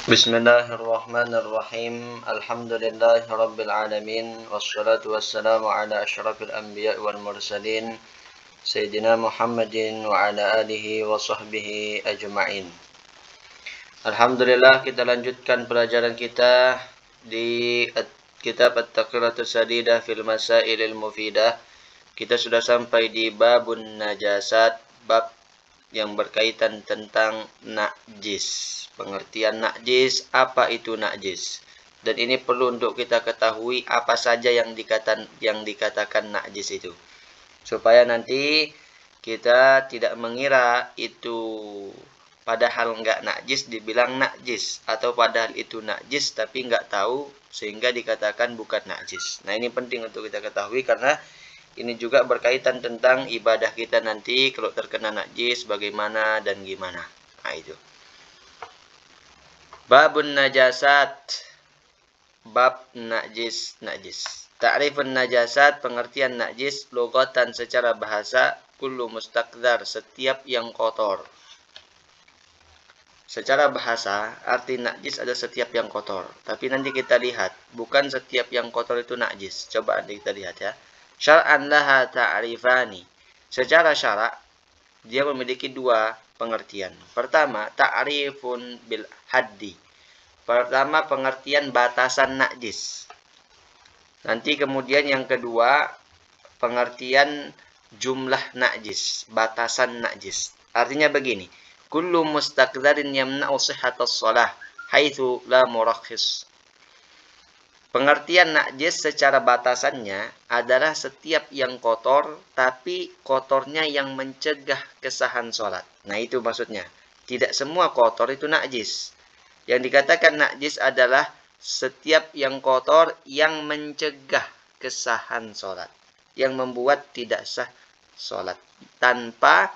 Bismillahirrahmanirrahim. Alhamdulillahirabbil alamin wassalatu wassalamu ala asyrafil anbiya'i wal mursalin sayyidina Muhammadin wa ala alihi wa sahbihi ajma'in. Alhamdulillah, kita lanjutkan pelajaran kita di kitab At-Taqriratus Sadidah fil Masailil Mufidah. Kita sudah sampai di babun najasat, bab yang berkaitan tentang najis. Pengertian najis, apa itu najis? Dan ini perlu untuk kita ketahui apa saja yang dikatakan najis itu. Supaya nanti kita tidak mengira itu padahal enggak najis dibilang najis, atau padahal itu najis tapi enggak tahu sehingga dikatakan bukan najis. Nah, ini penting untuk kita ketahui karena ini juga berkaitan tentang ibadah kita nanti kalau terkena najis bagaimana dan gimana. Nah, itu. Babun najasat, bab najis. Ta'rifun najasat, pengertian najis, lugatan secara bahasa, kullu mustaqdar, setiap yang kotor. Secara bahasa, arti najis ada setiap yang kotor. Tapi nanti kita lihat, bukan setiap yang kotor itu najis. Coba nanti kita lihat ya. Syar'an laha ta'rifani. Secara syarak, dia memiliki dua pengertian. Pertama, ta'rifun bil haddi. Pertama, pengertian batasan najis. Nanti kemudian yang kedua, pengertian jumlah najis, batasan najis. Artinya begini, kullu mustaqdarin yamna'u sihhatas shalah haitsu la murakhis. Pengertian najis secara batasannya adalah setiap yang kotor, tapi kotornya yang mencegah kesahan sholat. Nah, itu maksudnya. Tidak semua kotor itu najis. Yang dikatakan najis adalah setiap yang kotor yang mencegah kesahan sholat. Yang membuat tidak sah sholat. Tanpa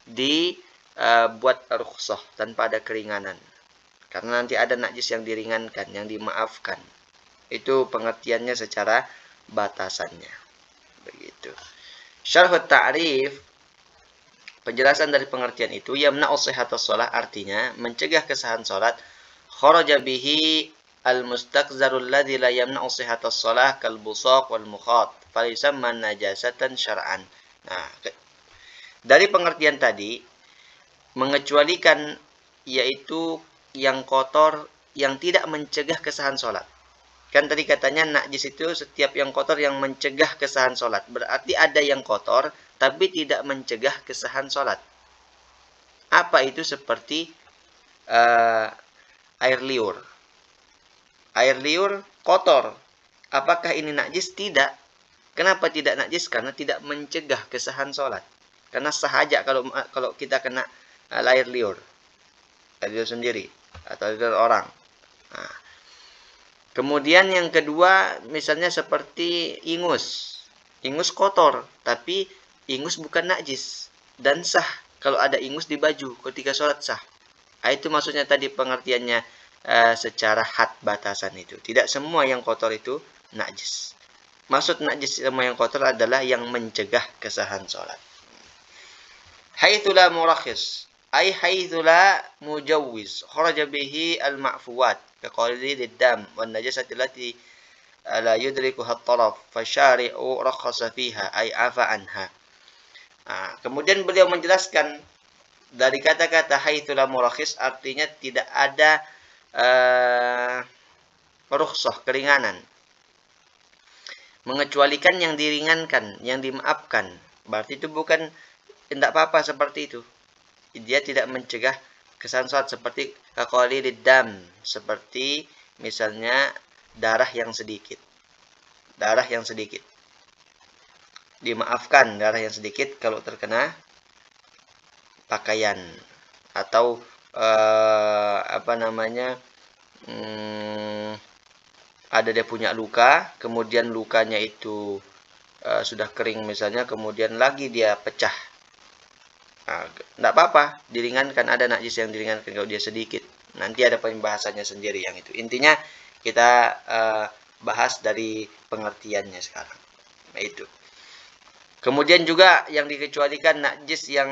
dibuat rukhsah, tanpa ada keringanan. Karena nanti ada najis yang diringankan, yang dimaafkan. Itu pengertiannya secara batasannya. Begitu. Syarhut ta'rif, penjelasan dari pengertian itu, yamna'u sihhatas shalah, artinya mencegah kesahan salat. Kharaja bihi al-mustaqzarul ladzi la yamna'u sihhatas shalah kal busaq wal mukhat, falisamma najasatan syar'an. Nah, dari pengertian tadi mengecualikan yaitu yang kotor yang tidak mencegah kesahan salat. Kan tadi katanya najis itu setiap yang kotor yang mencegah kesahan sholat. Berarti ada yang kotor, tapi tidak mencegah kesahan sholat. Apa itu? Seperti air liur. Air liur kotor. Apakah ini najis? Tidak. Kenapa tidak najis? Karena tidak mencegah kesahan sholat. Karena sahaja kalau kita kena air liur. Air liur sendiri. Atau air liur orang. Nah. Kemudian yang kedua, misalnya seperti ingus. Ingus kotor, tapi ingus bukan najis. Dan sah kalau ada ingus di baju ketika sholat sah. Itu maksudnya tadi pengertiannya secara had batasan itu. Tidak semua yang kotor itu najis. Maksud najis semua yang kotor adalah yang mencegah kesahan sholat. Haitsu la murakhis. Ay haitsu la mujawwiz. Kharaja bihi al-ma'fuwat. Kaqali liddam wan najasati allati la yudrikuha at-taraf fasyari'u rakhasa fiha ay afa anha. Kemudian beliau menjelaskan dari kata-kata haitsu la murakhis, artinya tidak ada rukhsah, keringanan. Mengecualikan yang diringankan, yang dimaafkan. Berarti itu bukan tidak apa-apa seperti itu. Dia tidak mencegah kesahan sholat seperti kaqali liddam, seperti misalnya darah yang sedikit. Darah yang sedikit. Dimaafkan darah yang sedikit kalau terkena pakaian atau ada dia punya luka, kemudian lukanya itu sudah kering misalnya, kemudian lagi dia pecah. Tidak apa-apa, diringankan, ada najis yang diringankan kalau dia sedikit. Nanti ada pembahasannya sendiri yang itu. Intinya kita bahas dari pengertiannya sekarang. Nah, itu. Kemudian juga yang dikecualikan najis yang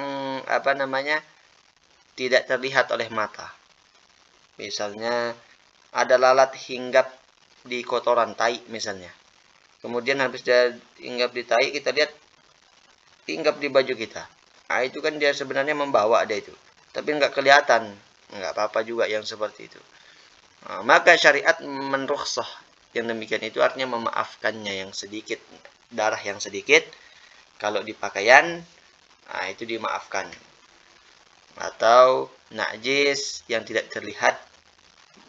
tidak terlihat oleh mata. Misalnya ada lalat hinggap di kotoran tai misalnya. Kemudian habis dia hinggap di tai, kita lihat hinggap di baju kita. Nah, itu kan dia sebenarnya membawa dia itu. Tapi nggak kelihatan. Nggak apa-apa juga yang seperti itu. Nah, maka syariat menrukhsah yang demikian itu artinya memaafkannya yang sedikit. Darah yang sedikit. Kalau di pakaian, nah itu dimaafkan. Atau najis yang tidak terlihat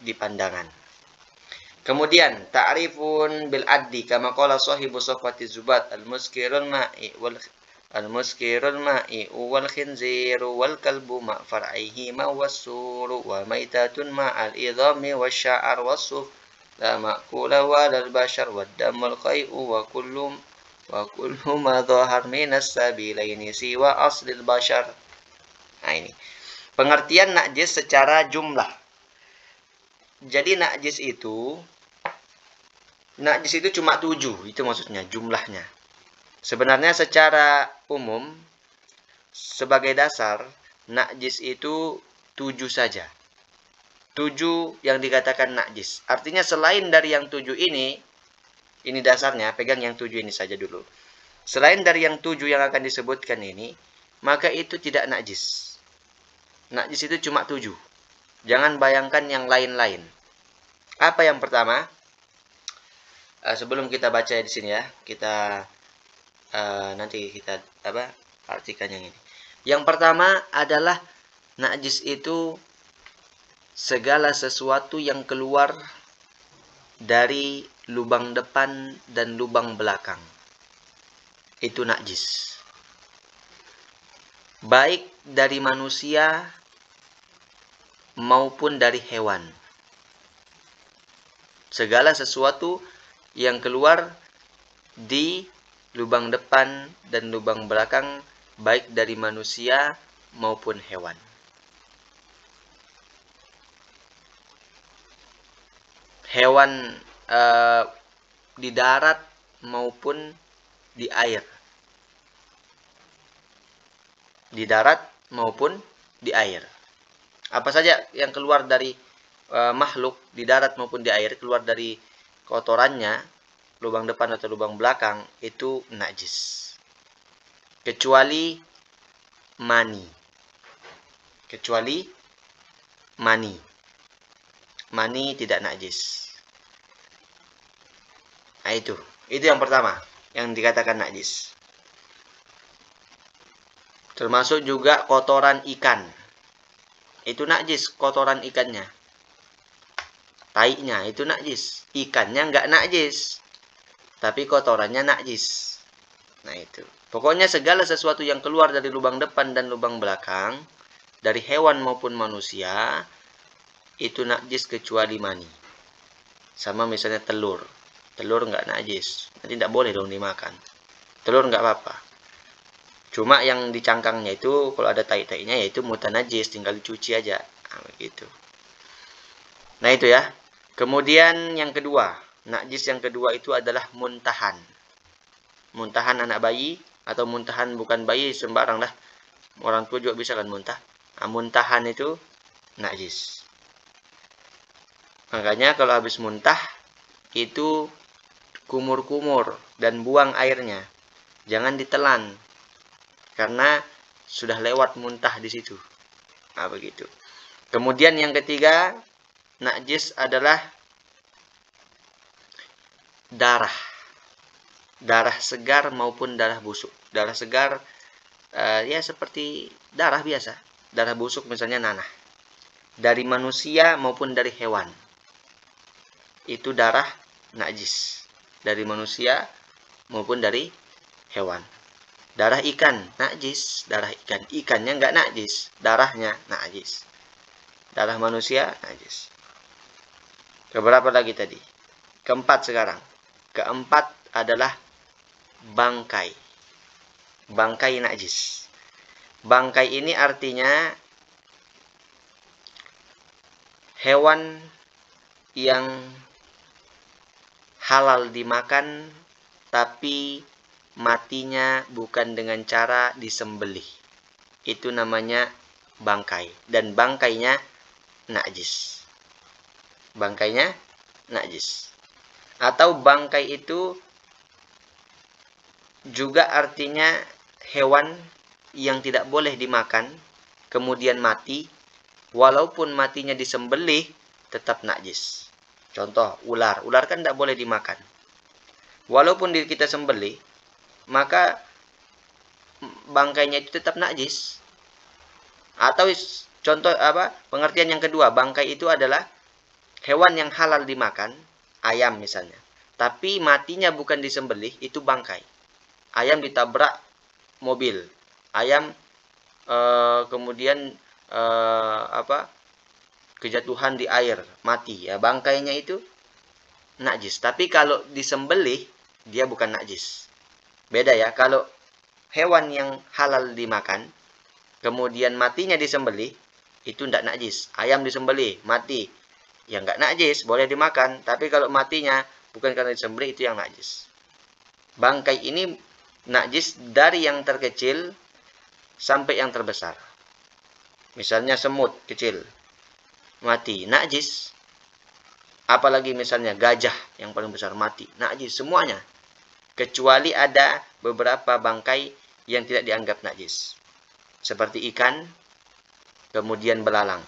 di pandangan. Kemudian ta'rifun bil addi kama qala sahibu safwati zubat al-muskirul ma'i wal khinziru wal kalbu ma far'ihi ma wasuru wa maitatun ma al-idhami wasya'ar wasuf la ma'kula wa lal bashar wad damul qai'u wa kullu ma dhahar minas sabilaini siwa aslil bashar. Nah ini pengertian najis secara jumlah. Jadi najis itu cuma 7, itu maksudnya jumlahnya. Sebenarnya secara umum sebagai dasar najis itu 7 saja. 7 yang dikatakan najis. Artinya selain dari yang 7 ini dasarnya, pegang yang 7 ini saja dulu. Selain dari yang 7 yang akan disebutkan ini, maka itu tidak najis. Najis itu cuma 7. Jangan bayangkan yang lain-lain. Apa yang pertama? Sebelum kita baca di sini ya, kita nanti kita artikan yang ini. Yang pertama adalah najis itu segala sesuatu yang keluar dari lubang depan dan lubang belakang. Itu najis. Baik dari manusia maupun dari hewan. Segala sesuatu yang keluar di lubang depan dan lubang belakang, baik dari manusia maupun hewan. Hewan di darat maupun di air. Di darat maupun di air. Apa saja yang keluar dari makhluk di darat maupun di air, keluar dari kotorannya, lubang depan atau lubang belakang, itu najis. Kecuali mani. Kecuali mani. Mani tidak najis. Nah itu yang pertama yang dikatakan najis. Termasuk juga kotoran ikan. Itu najis, kotoran ikannya. Tainya itu najis. Ikannya nggak najis. Tapi kotorannya najis. Nah itu. Pokoknya segala sesuatu yang keluar dari lubang depan dan lubang belakang, dari hewan maupun manusia, itu najis kecuali mani. Sama misalnya telur. Telur nggak najis. Nanti tidak boleh dong dimakan. Telur nggak apa-apa. Cuma yang di cangkangnya itu kalau ada tai-tainya yaitu mutanajis, tinggal dicuci aja. Nah, begitu. Nah itu ya. Kemudian yang kedua, najis yang kedua itu adalah muntahan. Muntahan anak bayi atau muntahan bukan bayi sembarang lah. Orang tua juga bisa kan muntah. Nah, muntahan itu najis. Makanya kalau habis muntah itu kumur-kumur dan buang airnya. Jangan ditelan. Karena sudah lewat muntah di situ. Nah, begitu. Kemudian yang ketiga, najis adalah darah. Darah segar maupun darah busuk. Darah segar ya seperti darah biasa. Darah busuk misalnya nanah. Dari manusia maupun dari hewan. Itu darah najis. Dari manusia maupun dari hewan. Darah ikan, najis. Darah ikan. Ikannya nggak najis. Darahnya najis. Darah manusia, najis. Keberapa lagi tadi? Keempat sekarang. Keempat adalah bangkai. Bangkai najis. Bangkai ini artinya hewan yang halal dimakan, tapi matinya bukan dengan cara disembelih. Itu namanya bangkai. Dan bangkainya najis. bangkainya najis. Atau bangkai itu juga artinya hewan yang tidak boleh dimakan, kemudian mati, walaupun matinya disembelih, tetap najis. Contoh, ular. Ular kan tidak boleh dimakan. Walaupun kita sembelih, maka bangkainya itu tetap najis. Atau contoh pengertian yang kedua, bangkai itu adalah hewan yang halal dimakan, ayam misalnya. Tapi matinya bukan disembelih, itu bangkai. Ayam ditabrak mobil. Ayam kemudian kejatuhan di air, mati. Ya, bangkainya itu najis. Tapi kalau disembelih, dia bukan najis. Beda ya, kalau hewan yang halal dimakan, kemudian matinya disembelih, itu tidak najis. Ayam disembelih, mati. Ya nggak najis, boleh dimakan. Tapi kalau matinya bukan karena disembelih, itu yang najis. Bangkai ini najis dari yang terkecil sampai yang terbesar. Misalnya semut kecil, mati, najis. Apalagi misalnya gajah yang paling besar mati, najis semuanya. Kecuali ada beberapa bangkai yang tidak dianggap najis. Seperti ikan, kemudian belalang.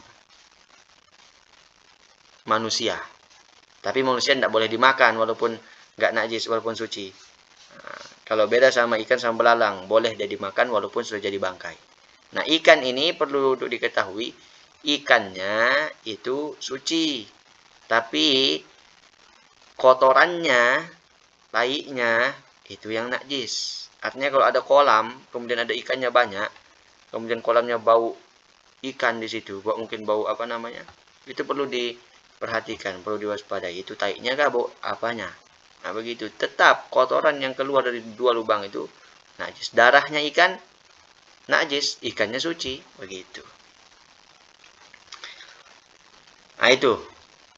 Manusia. Tapi manusia tidak boleh dimakan walaupun nggak najis, walaupun suci. Nah, kalau beda sama ikan sama belalang, boleh dia dimakan walaupun sudah jadi bangkai. Nah, ikan ini perlu untuk diketahui, ikannya itu suci. Tapi kotorannya, taiknya, itu yang najis. Artinya kalau ada kolam, kemudian ada ikannya banyak, kemudian kolamnya bau ikan di situ, mungkin bau itu perlu diperhatikan, perlu diwaspadai. Itu taiknya kah, bau apanya? Nah, begitu. Tetap kotoran yang keluar dari dua lubang itu najis. Darahnya ikan najis, ikannya suci, begitu. Nah, itu.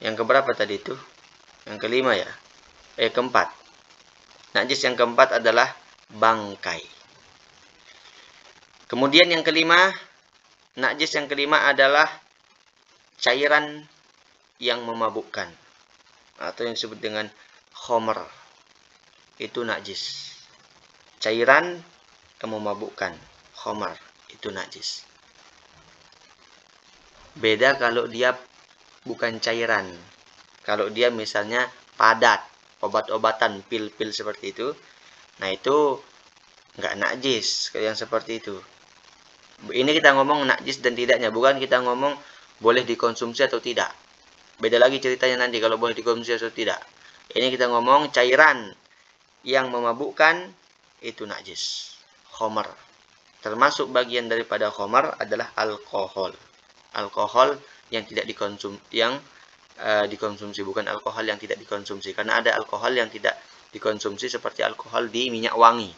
Yang keberapa tadi itu? Yang kelima ya? Keempat. Najis yang keempat adalah bangkai. Kemudian yang kelima, najis yang kelima adalah cairan yang memabukkan. Atau yang disebut dengan khomer. Itu najis. Cairan yang memabukkan. Khomer. Itu najis. Beda kalau dia bukan cairan. Kalau dia misalnya padat, obat-obatan, pil-pil seperti itu, nah itu nggak najis. Kalau yang seperti itu. Ini kita ngomong najis dan tidaknya, bukan kita ngomong boleh dikonsumsi atau tidak. Beda lagi ceritanya nanti kalau boleh dikonsumsi atau tidak. Ini kita ngomong cairan yang memabukkan, itu najis. Khomer. Termasuk bagian daripada khomer adalah alkohol. Alkohol yang tidak dikonsumsi, bukan alkohol yang tidak dikonsumsi. Karena ada alkohol yang tidak dikonsumsi seperti alkohol di minyak wangi.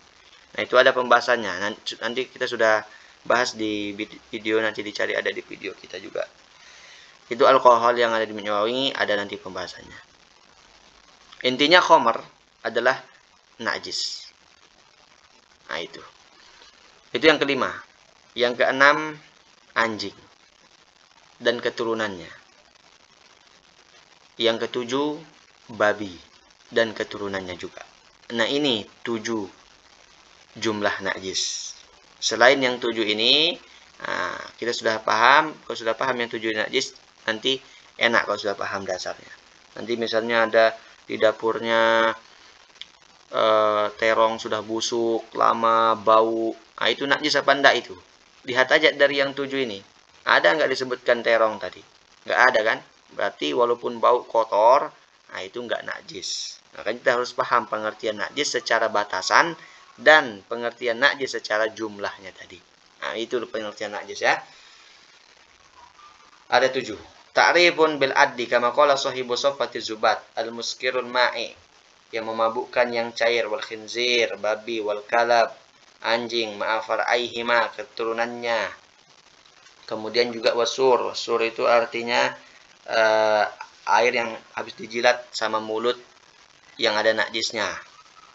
Nah, itu ada pembahasannya. Nanti kita sudah bahas di video, nanti dicari ada di video kita juga. Itu alkohol yang ada di minyak wangi, ada nanti pembahasannya. Intinya khomer adalah najis. Nah, itu. Itu yang kelima. Yang keenam, anjing dan keturunannya. Yang ketujuh, babi dan keturunannya juga. Nah, ini 7 jumlah najis. Selain yang 7 ini, kita sudah paham. Kalau sudah paham yang 7 najis, nanti enak kalau sudah paham dasarnya. Nanti misalnya ada di dapurnya terong sudah busuk, lama, bau. Nah, itu najis apa enggak itu? Lihat aja dari yang 7 ini. Ada nggak disebutkan terong tadi? Nggak ada kan? Berarti walaupun bau kotor, nah itu nggak najis. Maka kita harus paham pengertian najis secara batasan dan pengertian najis secara jumlahnya tadi. Nah, itu pengertian najis ya. Ada 7. Ta'rifun bil addi kama qala sahibu safati zubat al-muskirul ma'i, yang memabukkan yang cair, wal khinzir, babi, wal kalab, anjing, ma'afar aihima, keturunannya. Kemudian juga wasur. Wasur itu artinya air yang habis dijilat sama mulut yang ada najisnya.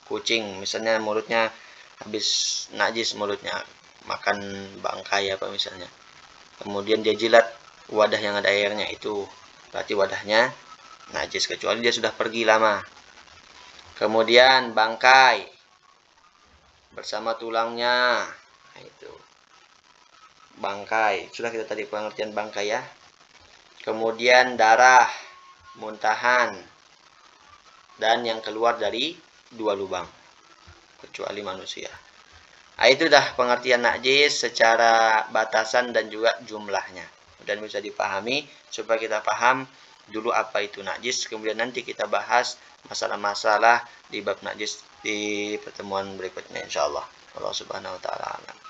Kucing misalnya mulutnya habis najis, mulutnya makan bangkai apa misalnya. Kemudian dia jilat wadah yang ada airnya, itu berarti wadahnya najis kecuali dia sudah pergi lama. Kemudian bangkai bersama tulangnya. Nah, itu bangkai. Sudah kita tadi pengertian bangkai ya. Kemudian darah, muntahan, dan yang keluar dari 2 lubang, kecuali manusia. Nah, itu dah pengertian najis secara batasan dan juga jumlahnya. Dan bisa dipahami supaya kita paham dulu apa itu najis. Kemudian nanti kita bahas masalah-masalah di bab najis di pertemuan berikutnya insyaallah. Allah Subhanahu wa taala.